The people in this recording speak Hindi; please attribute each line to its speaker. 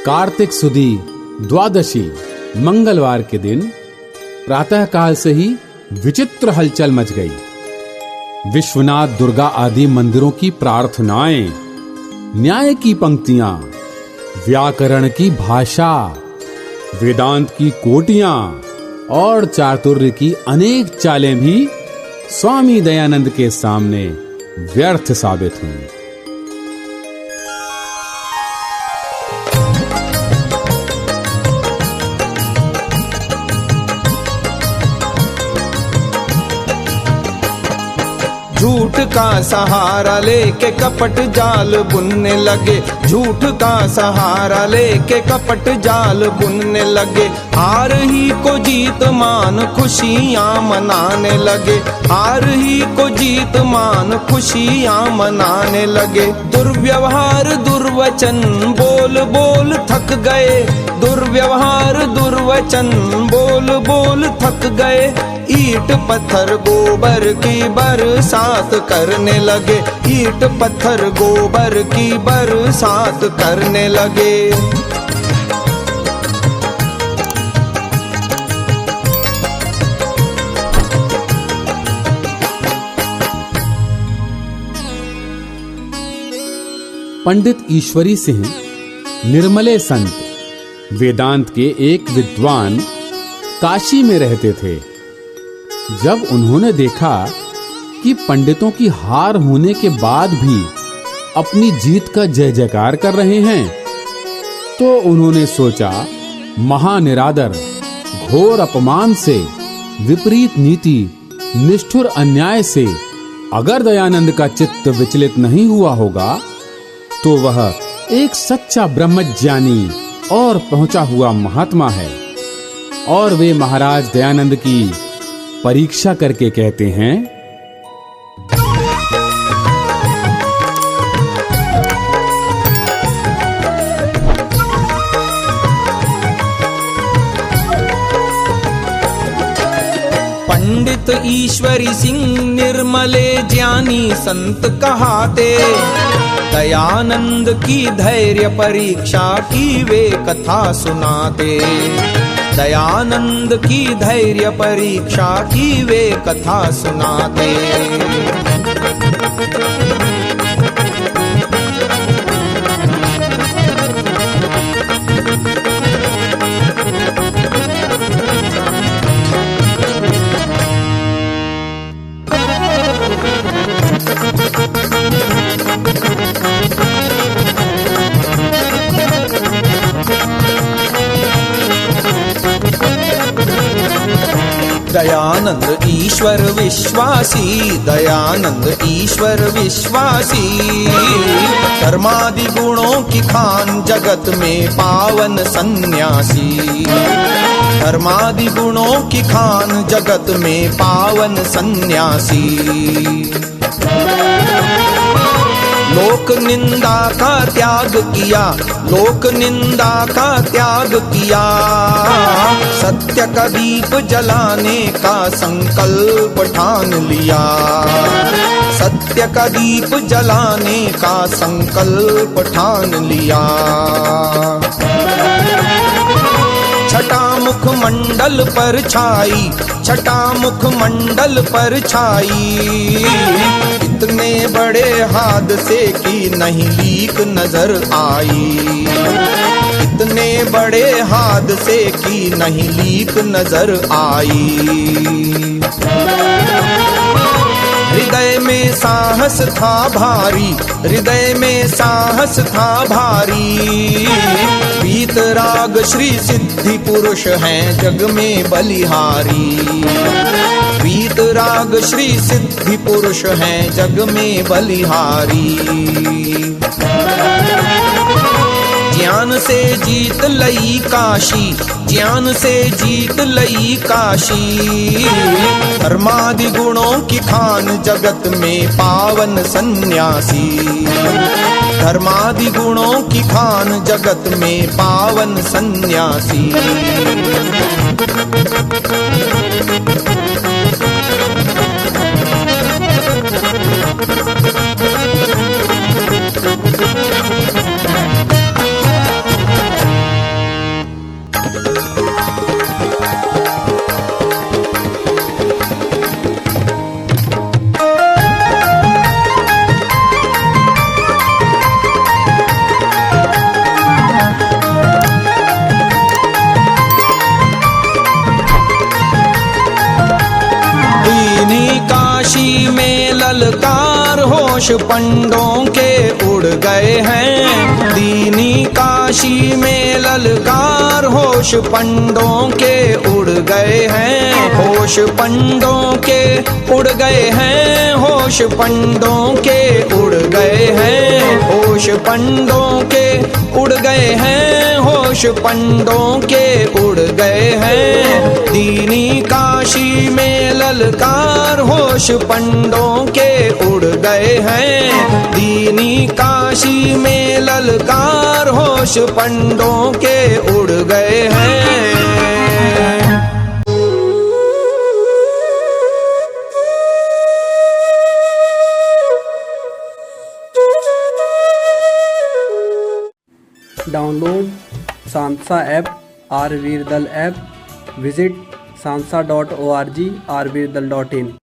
Speaker 1: कार्तिक सुदी द्वादशी मंगलवार के दिन प्रातःकाल से ही विचित्र हलचल मच गई। विश्वनाथ, दुर्गा आदि मंदिरों की प्रार्थनाएं, न्याय की पंक्तियां, व्याकरण की भाषा, वेदांत की कोटियां और चातुर्य की अनेक चालें भी स्वामी दयानंद के सामने व्यर्थ साबित हुई।
Speaker 2: झूठ का सहारा लेके कपट जाल बुनने लगे, झूठ का सहारा लेके कपट जाल बुनने लगे। हार ही को जीत मान खुशियां मनाने लगे, हार ही को जीत मान खुशियां मनाने लगे। दुर्व्यवहार दुर्वचन बोल बोल थक गए, दुर्व्यवहार दुर्वचन बोल बोल थक गए। ईट पत्थर गोबर की बरसात करने लगे, ईट पत्थर गोबर की बरसात करने लगे।
Speaker 1: पंडित ईश्वरी सिंह निर्मले संत, वेदांत के एक विद्वान काशी में रहते थे। जब उन्होंने देखा कि पंडितों की हार होने के बाद भी अपनी जीत का जय जयकार कर रहे हैं, तो उन्होंने सोचा, महानिरादर, घोर अपमान से, विपरीत नीति, निष्ठुर अन्याय से अगर दयानंद का चित्त विचलित नहीं हुआ होगा, तो वह एक सच्चा ब्रह्मज्ञानी और पहुंचा हुआ महात्मा है। और वे महाराज दयानंद की परीक्षा करके कहते हैं,
Speaker 2: पंडित ईश्वरी सिंह निर्मले ज्ञानी संत कहाते, दयानंद की धैर्य परीक्षा की वे कथा सुनाते, दयानंद की धैर्य परीक्षा की वे कथा सुनाते। दयानंद ईश्वर विश्वासी, दयानंद ईश्वर विश्वासी, कर्मादि गुणों की खान जगत में पावन सन्यासी, कर्मादि गुणों की खान जगत में पावन सन्यासी। लोक निंदा का त्याग किया, लोक निंदा का त्याग किया, सत्य का दीप जलाने का संकल्प ठान लिया, सत्य का दीप जलाने का संकल्प ठान लिया। छठा मुख मंडल पर छाई, छठा मुख मंडल पर छाई, इतने बड़े हादसे की नहीं लीक नजर आई, इतने बड़े हादसे की नहीं लीक नजर आई। हृदय में साहस था भारी, हृदय में साहस था भारी, वीतराग श्री सिद्धि पुरुष हैं जग में बलिहारी, वीतराग श्री सिद्धि पुरुष हैं जग में बलिहारी। ज्ञान से जीत लई काशी, ज्ञान से जीत लई काशी, धर्मादि गुणों की खान जगत में पावन सन्यासी, धर्मादि गुणों की खान जगत में पावन सन्यासी। काशी में ललकार होश पंडों के उड़ गए हैं। दीनी काशी में ललकार होश पंडों के उड़ गए हैं। होश पंडों के उड़ गए हैं। होश पंडों के उड़ गए हैं। होश पंडों के उड़ गए हैं। होश पंडों के उड़ गए हैं। दीनी काशी में ललकार होश पंडों के उड़ गए हैं। दीनी काशी में ललकार होश पंडों के उड़ गए हैं।
Speaker 3: Download Sansa app or Virdal app. Visit sansa.org or virdal.in।